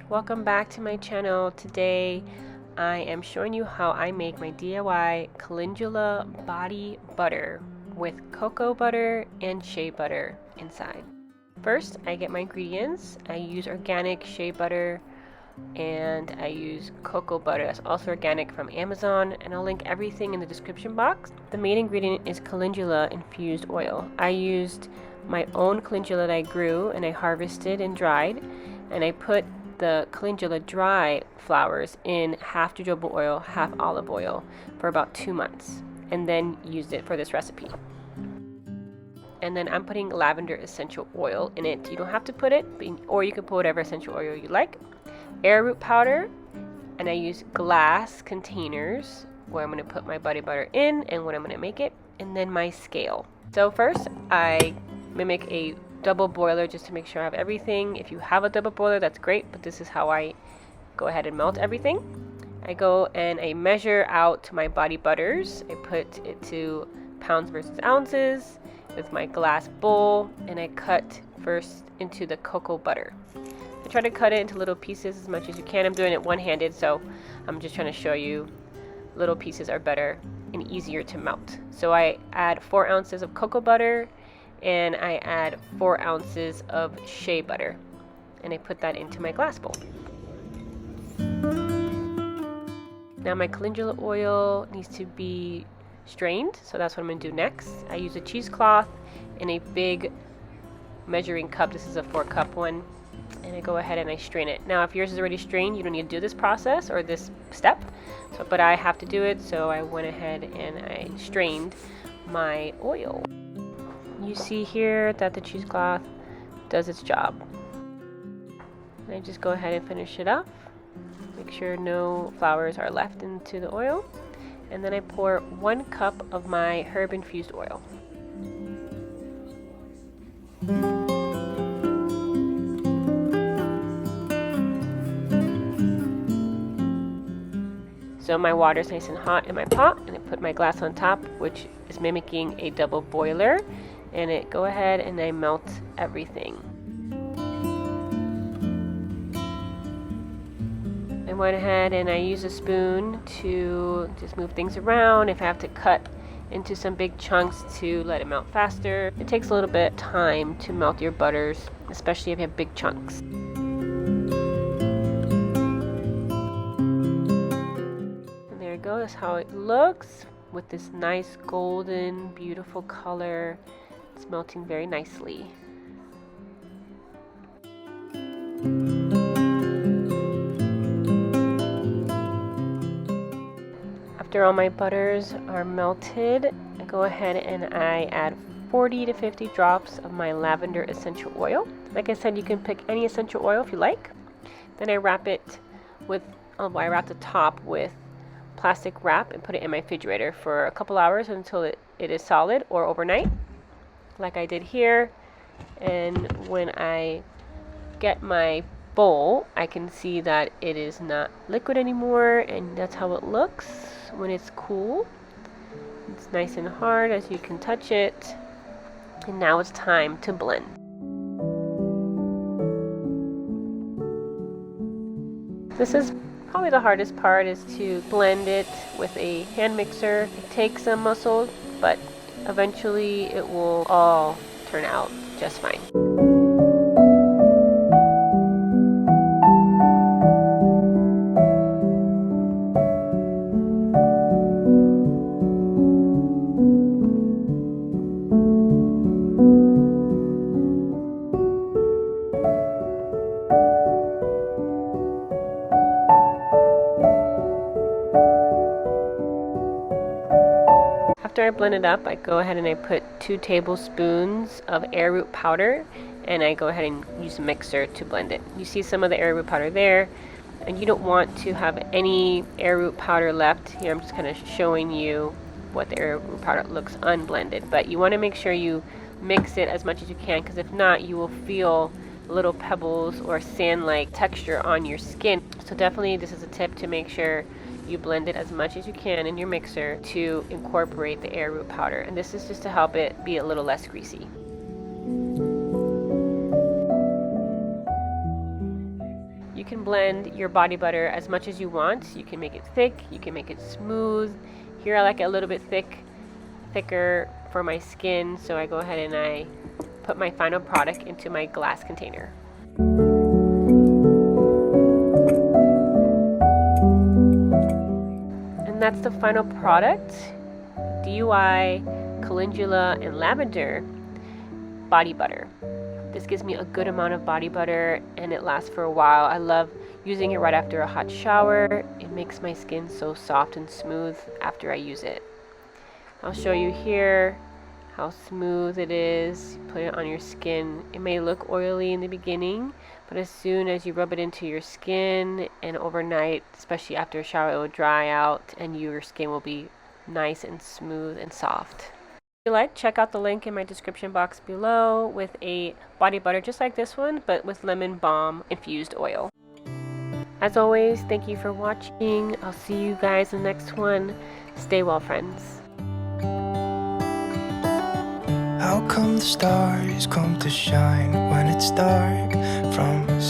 Welcome back to my channel. Today I am showing you how I make my DIY calendula body butter with cocoa butter and shea butter inside. First, I get my ingredients. I use organic shea butter and I use cocoa butter that's also organic from Amazon, and I'll link everything in the description box. The main ingredient is calendula-infused oil. I used my own calendula that I grew and I harvested and dried, and I put the calendula dry flowers in half jojoba oil, half olive oil for about 2 months, and then used it for this recipe. And then I'm putting lavender essential oil in it. You don't have to put it, or you can put whatever essential oil you like. Arrowroot powder, and I use glass containers where I'm going to put my body butter in and what I'm going to make it, and then my scale. So first I mimic a double boiler just to make sure I have everything. If you have a double boiler, that's great, but this is how I go ahead and melt everything. I go and I measure out my body butters. I put it to pounds versus ounces with my glass bowl, and I cut first into the cocoa butter. I try to cut it into little pieces as much as you can. I'm doing it one-handed, so I'm just trying to show you little pieces are better and easier to melt. So I add 4 ounces of cocoa butter and I add 4 ounces of shea butter, and I put that into my glass bowl. Now my calendula oil needs to be strained, so that's what I'm going to do next. I use a cheesecloth in a big measuring cup. This is a 4-cup one. And I go ahead and I strain it. Now, if yours is already strained, you don't need to do this process or this step. But I have to do it, so I went ahead and I strained my oil. You see here that the cheesecloth does its job. And I just go ahead and finish it up. Make sure no flowers are left into the oil. And then I pour 1 cup of my herb-infused oil. So my water is nice and hot in my pot, and I put my glass on top, which is mimicking a double boiler, and I go ahead and I melt everything. I went ahead and I use a spoon to just move things around. If I have to cut into some big chunks to let it melt faster. It takes a little bit of time to melt your butters, especially if you have big chunks. That's how it looks with this nice golden beautiful color. It's melting very nicely. After all my butters are melted, I go ahead and I add 40 to 50 drops of my lavender essential oil. Like I said, you can pick any essential oil if you like. Then I wrap it with, I wrap the top with plastic wrap and put it in my refrigerator for a couple hours until it is solid, or overnight like I did here. And when I get my bowl, I can see that it is not liquid anymore, and that's how it looks when it's cool. It's nice and hard as you can touch it. And now it's time to blend. This is probably the hardest part, is to blend it with a hand mixer. It takes some muscle, but eventually it will all turn out just fine. After I blend it up, I go ahead and I put 2 tablespoons of arrowroot powder, and I go ahead and use a mixer to blend it. You see some of the arrowroot powder there, and you don't want to have any arrowroot powder left. Here I'm just kind of showing you what the arrowroot powder looks unblended, but you want to make sure you mix it as much as you can, because if not, you will feel little pebbles or sand-like texture on your skin. So definitely this is a tip to make sure you blend it as much as you can in your mixer to incorporate the arrowroot powder, and this is just to help it be a little less greasy. You can blend your body butter as much as you want. You can make it thick, you can make it smooth. Here I like it a little bit thicker for my skin, so I go ahead and I put my final product into my glass container. And that's the final product, DIY calendula and lavender body butter. This gives me a good amount of body butter and it lasts for a while. I love using it right after a hot shower. It makes my skin so soft and smooth after I use it. I'll show you here how smooth it is. You put it on your skin. It may look oily in the beginning, but as soon as you rub it into your skin and overnight, especially after a shower, it will dry out and your skin will be nice and smooth and soft. If you like, check out the link in my description box below with a body butter just like this one, but with lemon balm infused oil. As always, thank you for watching. I'll see you guys in the next one. Stay well, friends. How come the stars come to shine when it's dark from